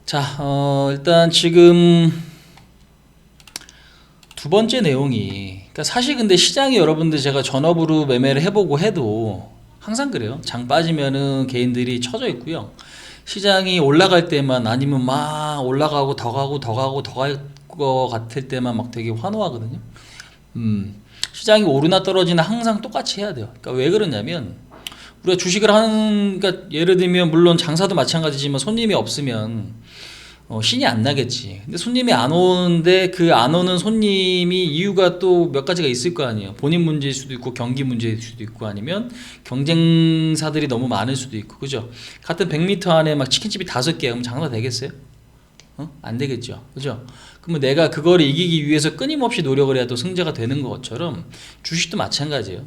자, 일단 지금 두 번째 내용이, 그러니까 사실 근데 시장이 여러분들 제가 전업으로 매매를 해보고 해도 항상 그래요. 장 빠지면은 개인들이 처져 있고요. 시장이 올라갈 때만, 아니면 막 올라가고 더 가고 더 가고 더 갈 것 같을 때만 막 되게 환호하거든요. 시장이 오르나 떨어지나 항상 똑같이 해야 돼요. 그러니까 왜 그러냐면, 우리가 주식을 하는, 그러니까 예를 들면 물론 장사도 마찬가지지만 손님이 없으면 신이 안 나겠지. 근데 손님이 안 오는데 그 안 오는 손님이 이유가 또 몇 가지가 있을 거 아니에요. 본인 문제일 수도 있고 경기 문제일 수도 있고, 아니면 경쟁사들이 너무 많을 수도 있고, 그죠? 같은 100m 안에 막 치킨집이 5개, 그럼 장사 되겠어요? 안 되겠죠. 그죠? 그러면 내가 그걸 이기기 위해서 끊임없이 노력을 해야 또 승자가 되는 것처럼 주식도 마찬가지예요.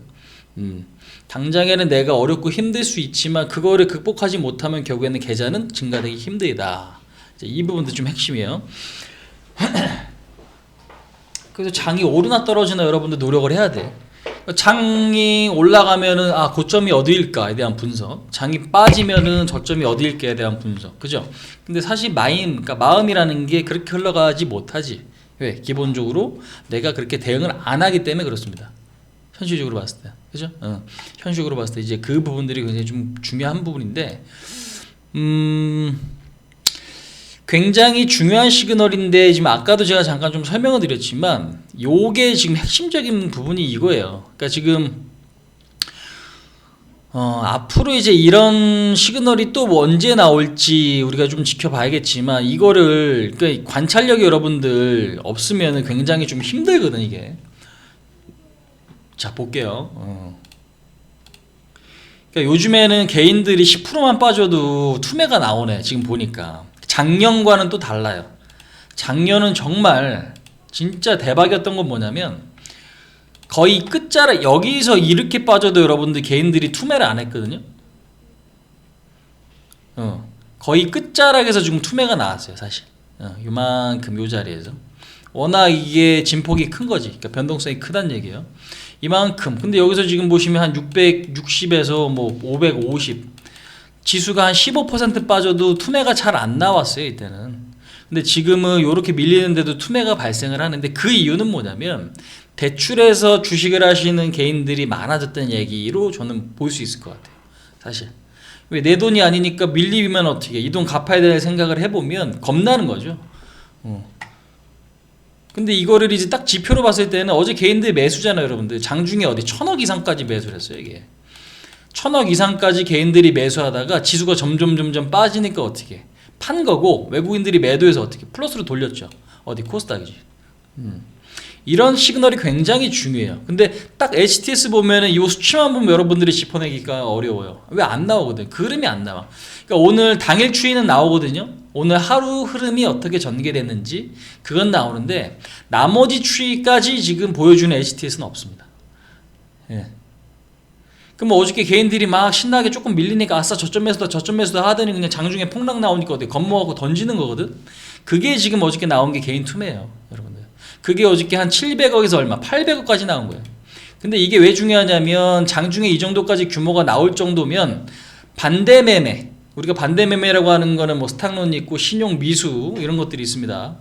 당장에는 내가 어렵고 힘들 수 있지만 그거를 극복하지 못하면 결국에는 계좌는 증가되기 힘들다. 이 부분도 좀 핵심이에요. 그래서 장이 오르나 떨어지나 여러분들 노력을 해야 돼. 장이 올라가면은 고점이 어디일까에 대한 분석, 장이 빠지면은 저점이 어디일까에 대한 분석, 그죠? 근데 사실 그러니까 마음이라는 게 그렇게 흘러가지 못하지. 왜? 기본적으로 내가 그렇게 대응을 안 하기 때문에 그렇습니다. 현실적으로 봤을 때, 그죠? 현실적으로 봤을 때 이제 그 부분들이 굉장히 좀 중요한 부분인데, 굉장히 중요한 시그널인데, 지금 아까도 제가 잠깐 좀 설명을 드렸지만 요게 지금 핵심적인 부분이 이거예요. 그러니까 지금 앞으로 이제 이런 시그널이 또 언제 나올지 우리가 좀 지켜봐야겠지만, 이거를 그러니까 관찰력이 여러분들 없으면 굉장히 좀 힘들거든 이게. 자, 볼게요. 그러니까 요즘에는 개인들이 10%만 빠져도 투매가 나오네. 지금 보니까 작년과는 또 달라요. 작년은 정말 진짜 대박이었던 건 뭐냐면, 거의 끝자락, 여기서 이렇게 빠져도 여러분들 개인들이 투매를 안 했거든요. 거의 끝자락에서 지금 투매가 나왔어요 사실. 요만큼 요 자리에서. 워낙 이게 진폭이 큰 거지. 그러니까 변동성이 크다는 얘기예요. 이만큼. 근데 여기서 지금 보시면 한 660에서 뭐 550, 지수가 한 15% 빠져도 투매가 잘 안 나왔어요 이때는. 근데 지금은 이렇게 밀리는데도 투매가 발생을 하는데, 그 이유는 뭐냐면 대출해서 주식을 하시는 개인들이 많아졌다는 얘기로 저는 볼 수 있을 것 같아요 사실. 왜? 내 돈이 아니니까 밀리면 어떻게, 이 돈 갚아야 될 생각을 해보면 겁나는 거죠. 근데 이거를 이제 딱 지표로 봤을 때는 어제 개인들 매수잖아요 여러분들. 장중에 어디 1000억 이상까지 매수를 했어요 이게. 1000억 이상까지 개인들이 매수하다가 지수가 점점 빠지니까 어떻게 판 거고, 외국인들이 매도해서 어떻게 플러스로 돌렸죠. 어디 코스닥이지. 이런 시그널이 굉장히 중요해요. 근데 딱 HTS 보면은 이 수치만 보면 여러분들이 짚어내기가 어려워요. 왜 안 나오거든? 그 흐름이 안 나와. 그러니까 오늘 당일 추이는 나오거든요. 오늘 하루 흐름이 어떻게 전개됐는지 그건 나오는데, 나머지 추이까지 지금 보여주는 HTS는 없습니다. 예. 그럼 어저께 개인들이 막 신나게 조금 밀리니까 아싸 저점 매수다 하더니 그냥 장중에 폭락 나오니까 어디 겁먹고 던지는 거거든. 그게 지금 어저께 나온 게 개인 투매예요 여러분들. 그게 어저께 한 700억에서 얼마 800억까지 나온 거예요. 근데 이게 왜 중요하냐면, 장중에 이 정도까지 규모가 나올 정도면 반대 매매, 우리가 반대 매매라고 하는 거는 뭐 스탁론 있고 신용 미수 이런 것들이 있습니다.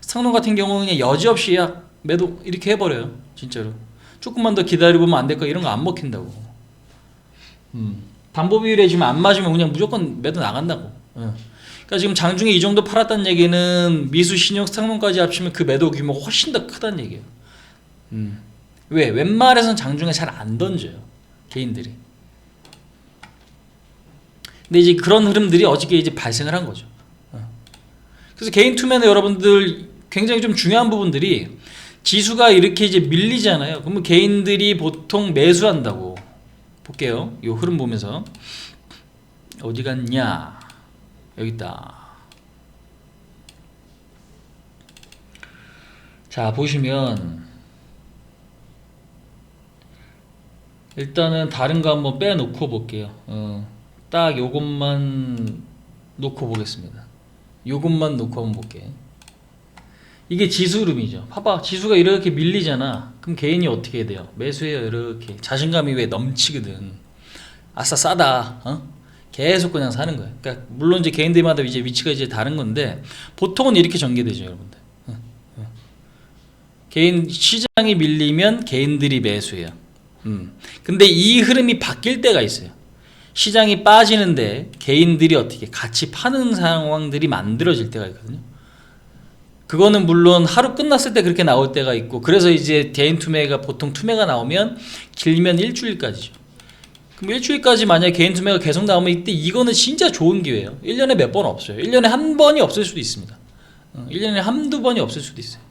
스탁론 같은 경우는 그냥 여지없이 매도 이렇게 해버려요 진짜로. 조금만 더 기다려보면 안 될까, 이런 거 안 먹힌다고. 담보 비율에 지금 안 맞으면 그냥 무조건 매도 나간다고. 그러니까 지금 장중에 이 정도 팔았다는 얘기는 미수, 신용, 스탁론까지 합치면 그 매도 규모가 훨씬 더 크다는 얘기예요. 왜? 웬만해서는 장중에 잘 안 던져요 개인들이. 근데 이제 그런 흐름들이 어저께 이제 발생을 한 거죠. 그래서 개인 투매는 여러분들 굉장히 좀 중요한 부분들이, 지수가 이렇게 이제 밀리잖아요. 그러면 개인들이 보통 매수한다고. 볼게요. 이 흐름 보면서. 어디 갔냐? 여기 있다. 자, 보시면 일단은 다른 거 한번 빼놓고 볼게요. 딱 요것만 놓고 보겠습니다. 요것만 놓고 한번 볼게. 이게 지수 흐름이죠. 봐봐, 지수가 이렇게 밀리잖아. 그럼 개인이 어떻게 해야 돼요? 매수해요. 이렇게 자신감이 왜 넘치거든. 아싸 싸다. 계속 그냥 사는 거예요. 그러니까 물론 이제 개인들마다 이제 위치가 이제 다른 건데 보통은 이렇게 전개되죠, 여러분들. 개인 시장이 밀리면 개인들이 매수해요. 근데 이 흐름이 바뀔 때가 있어요. 시장이 빠지는데 개인들이 어떻게 같이 파는 상황들이 만들어질 때가 있거든요. 그거는 물론 하루 끝났을 때 그렇게 나올 때가 있고, 그래서 이제 개인 투매가 보통 투매가 나오면 길면 일주일까지죠. 그럼 일주일까지 만약에 개인 투매가 계속 나오면 이때 이거는 진짜 좋은 기회예요. 1년에 몇 번 없어요. 1년에 한 번이 없을 수도 있습니다. 1년에 한두 번이 없을 수도 있어요.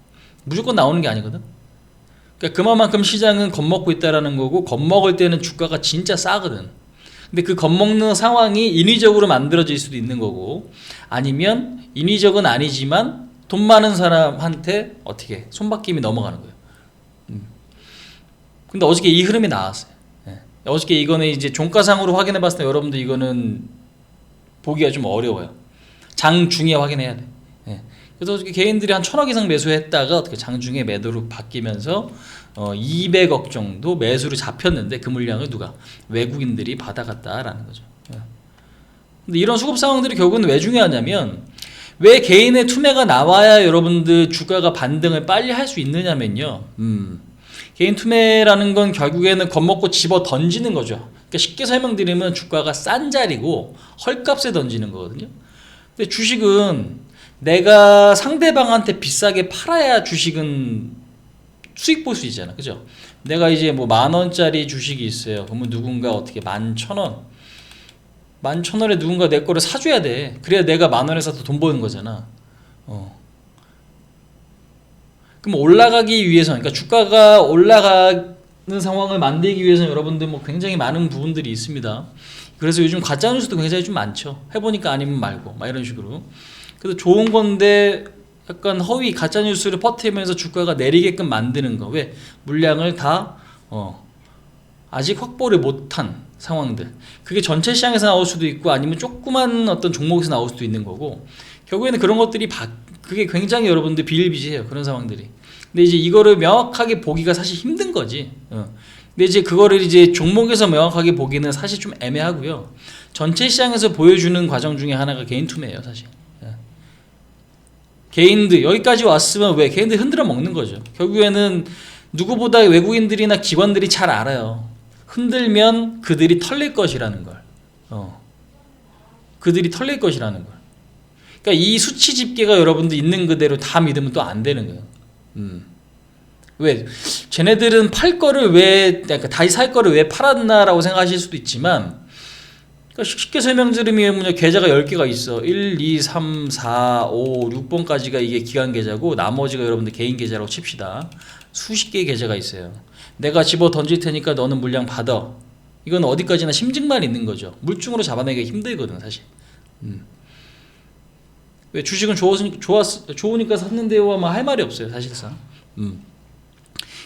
무조건 나오는 게 아니거든. 그러니까 그만큼 시장은 겁먹고 있다라는 거고, 겁먹을 때는 주가가 진짜 싸거든. 근데 그 겁먹는 상황이 인위적으로 만들어질 수도 있는 거고, 아니면 인위적은 아니지만 돈 많은 사람한테 어떻게 손바뀜이 넘어가는 거예요. 근데 어저께 이 흐름이 나왔어요. 어저께 이거는 이제 종가상으로 확인해 봤을 때 여러분들 이거는 보기가 좀 어려워요. 장중에 확인해야 돼. 그래서 어저께 개인들이 한 1,000억 이상 매수했다가 어떻게 장중에 매도로 바뀌면서 200억 정도 매수로 잡혔는데, 그 물량을 누가? 외국인들이 받아갔다라는 거죠. 근데 이런 수급 상황들이 결국은 왜 중요하냐면, 왜 개인의 투매가 나와야 여러분들 주가가 반등을 빨리 할 수 있느냐면요. 개인 투매라는 건 결국에는 겁먹고 집어 던지는 거죠. 그러니까 쉽게 설명드리면 주가가 싼 자리고 헐값에 던지는 거거든요. 근데 주식은 내가 상대방한테 비싸게 팔아야 주식은 수익 볼 수 있잖아. 그죠? 내가 이제 뭐 10,000원짜리 주식이 있어요. 그러면 누군가 어떻게 11,000원, 11,000원에 누군가 내 거를 사줘야 돼. 그래야 내가 10,000원에 사서 돈 버는 거잖아. 그럼 올라가기 위해서, 그러니까 주가가 올라가는 상황을 만들기 위해서 여러분들 뭐 굉장히 많은 부분들이 있습니다. 그래서 요즘 가짜 뉴스도 굉장히 좀 많죠. 해보니까 아니면 말고 막 이런 식으로. 그래서 좋은 건데 약간 허위 가짜 뉴스를 퍼뜨리면서 주가가 내리게끔 만드는 거. 왜? 물량을 다 아직 확보를 못한 상황들. 그게 전체 시장에서 나올 수도 있고, 아니면 조그만 어떤 종목에서 나올 수도 있는 거고, 결국에는 그런 것들이 그게 굉장히 여러분들 비일비재해요. 그런 상황들이. 근데 이제 이거를 명확하게 보기가 사실 힘든 거지. 근데 이제 그거를 이제 종목에서 명확하게 보기는 사실 좀 애매하고요. 전체 시장에서 보여주는 과정 중에 하나가 개인 투매예요, 사실. 개인들 여기까지 왔으면 왜? 개인들 흔들어 먹는 거죠. 결국에는 누구보다 외국인들이나 기관들이 잘 알아요. 흔들면 그들이 털릴 것이라는 걸. 그들이 털릴 것이라는 걸. 그러니까 이 수치 집계가 여러분들 있는 그대로 다 믿으면 또 안 되는 거예요. 왜? 쟤네들은 팔 거를 왜, 그러니까 다시 살 거를 왜 팔았나라고 생각하실 수도 있지만, 그러니까 쉽게 설명드리면 계좌가 10개가 있어. 1, 2, 3, 4, 5, 6번까지가 이게 기관 계좌고, 나머지가 여러분들 개인 계좌라고 칩시다. 수십 개의 계좌가 있어요. 내가 집어 던질 테니까 너는 물량 받아. 이건 어디까지나 심증만 있는 거죠. 물증으로 잡아내기 힘들거든, 사실. 왜? 주식은 좋으니까 샀는데요 하면 할 말이 없어요, 사실상. 그러니까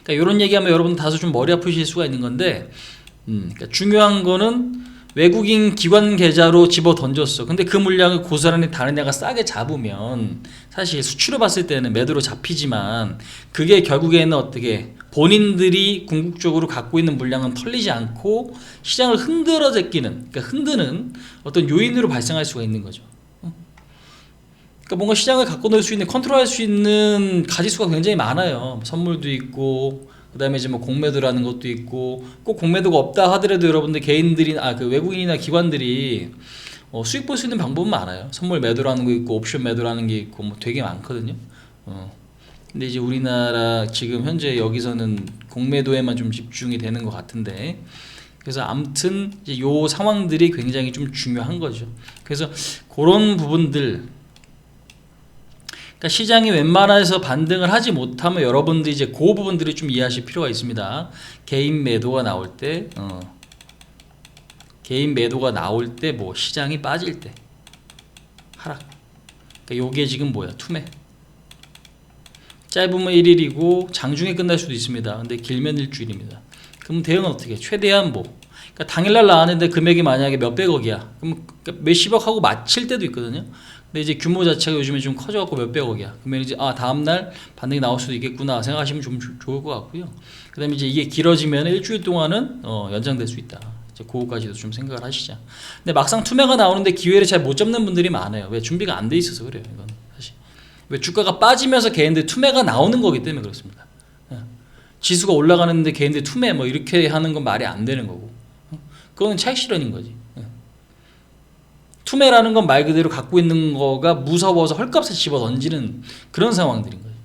이런 얘기하면 여러분 다소 좀 머리 아프실 수가 있는 건데, 그러니까 중요한 거는 외국인 기관 계좌로 집어 던졌어. 근데 그 물량을 고스란히 다른 애가 싸게 잡으면 사실 수치로 봤을 때는 매도로 잡히지만, 그게 결국에는 어떻게 본인들이 궁극적으로 갖고 있는 물량은 털리지 않고 시장을 흔들어 제끼는, 그러니까 흔드는 어떤 요인으로 발생할 수가 있는 거죠. 그러니까 뭔가 시장을 갖고 놀 수 있는, 컨트롤할 수 있는 가지수가 굉장히 많아요. 선물도 있고, 그 다음에 이제 뭐 공매도라는 것도 있고, 꼭 공매도가 없다 하더라도 여러분들 개인들이, 그 외국인이나 기관들이 수익 볼 수 있는 방법은 많아요. 선물 매도라는 거 있고, 옵션 매도라는 게 있고, 뭐 되게 많거든요. 근데 이제 우리나라 지금 현재 여기서는 공매도에만 좀 집중이 되는 것 같은데, 그래서 아무튼 이제 요 상황들이 굉장히 좀 중요한 거죠. 그래서 그런 부분들, 그러니까 시장이 웬만해서 반등을 하지 못하면 여러분들이 이제 그 부분들이 좀 이해하실 필요가 있습니다. 개인 매도가 나올 때, 개인 매도가 나올 때, 뭐 시장이 빠질 때 하락. 그러니까 요게 지금 뭐야? 투매. 짧으면 1일이고 장중에 끝날 수도 있습니다. 근데 길면 일주일입니다. 그럼 대응은 어떻게? 최대한 뭐, 그러니까 당일날 나왔는데 금액이 만약에 몇백억이야. 그럼 몇십억 하고 마칠 때도 있거든요. 근데 이제 규모 자체가 요즘에 좀 커져갖고 몇백억이야. 그러면 이제 다음날 반등이 나올 수도 있겠구나 생각하시면 좀 좋을 것 같고요. 그 다음에 이제 이게 길어지면 일주일 동안은 연장될 수 있다. 이제 그거까지도 좀 생각을 하시자. 근데 막상 투매가 나오는데 기회를 잘 못 잡는 분들이 많아요. 왜? 준비가 안 돼 있어서 그래요. 이건 사실. 왜? 주가가 빠지면서 개인들 투매가 나오는 거기 때문에 그렇습니다. 지수가 올라가는데 개인들 투매 뭐 이렇게 하는 건 말이 안 되는 거고. 그건 차익 실현인 거지. 투매라는 건 말 그대로 갖고 있는 거가 무서워서 헐값에 집어 던지는 그런 상황들인 거지.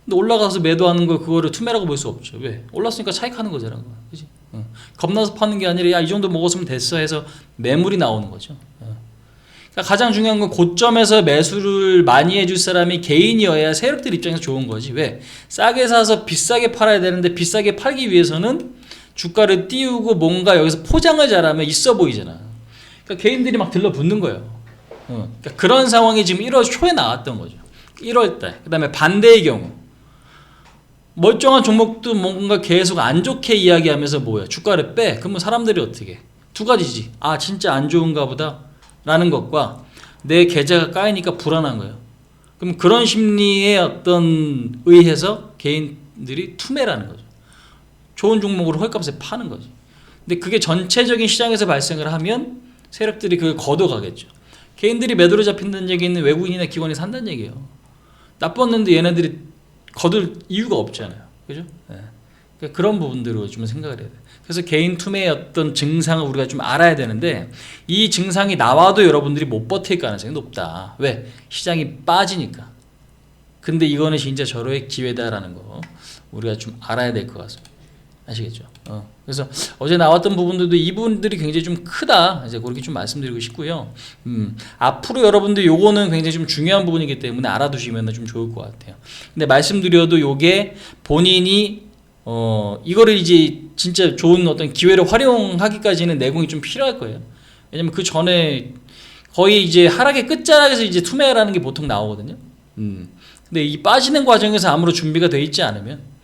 근데 올라가서 매도하는 거 그거를 투매라고 볼 수 없죠. 왜? 올랐으니까 차익하는 거잖아. 그지? 겁나서 파는 게 아니라 야, 이 정도 먹었으면 됐어 해서 매물이 나오는 거죠. 그러니까 가장 중요한 건 고점에서 매수를 많이 해줄 사람이 개인이어야 세력들 입장에서 좋은 거지. 왜? 싸게 사서 비싸게 팔아야 되는데 비싸게 팔기 위해서는 주가를 띄우고 뭔가 여기서 포장을 잘하면 있어 보이잖아. 그러니까 개인들이 막 들러붙는 거예요. 그러니까 그런 상황이 지금 1월 초에 나왔던 거죠. 1월 달. 그 다음에 반대의 경우. 멀쩡한 종목도 뭔가 계속 안 좋게 이야기하면서 뭐야? 주가를 빼. 그러면 사람들이 어떻게 해? 두 가지지. 진짜 안 좋은가 보다. 라는 것과 내 계좌가 까이니까 불안한 거예요. 그럼 그런 심리에 어떤 의해서 개인들이 투매라는 거죠. 좋은 종목으로 헐값에 파는 거지. 근데 그게 전체적인 시장에서 발생을 하면 세력들이 그걸 걷어가겠죠. 개인들이 매도로 잡힌다는 얘기는 외국인이나 기관이 산다는 얘기예요. 나빴는데 얘네들이 거둘 이유가 없잖아요. 그죠? 네. 그러니까 그런 부분들로 좀 생각을 해야 돼요. 그래서 개인 투매의 어떤 증상을 우리가 좀 알아야 되는데 이 증상이 나와도 여러분들이 못 버틸 가능성이 높다. 왜? 시장이 빠지니까. 근데 이거는 진짜 절호의 기회다라는 거 우리가 좀 알아야 될 것 같습니다. 아시겠죠? 그래서 어제 나왔던 부분들도 이 부분들이 굉장히 좀 크다. 이제 그렇게 좀 말씀드리고 싶고요. 앞으로 여러분들 요거는 굉장히 좀 중요한 부분이기 때문에 알아두시면 좀 좋을 것 같아요. 근데 말씀드려도 요게 본인이 이거를 이제 진짜 좋은 어떤 기회를 활용하기까지는 내공이 좀 필요할 거예요. 왜냐면 그 전에 거의 이제 하락의 끝자락에서 이제 투매라는 게 보통 나오거든요. 근데 이 빠지는 과정에서 아무런 준비가 돼 있지 않으면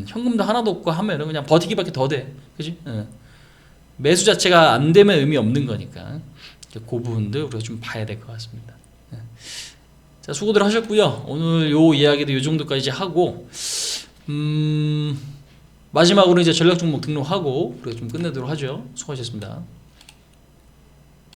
현금도 하나도 없고 하면은 그냥 버티기밖에 더 돼. 그지? 매수 자체가 안 되면 의미 없는 거니까. 그 부분도 우리가 좀 봐야 될 것 같습니다. 자, 수고들 하셨고요. 오늘 요 이야기도 요 정도까지 하고, 마지막으로 이제 전략 종목 등록하고 우리가 좀 끝내도록 하죠. 수고하셨습니다.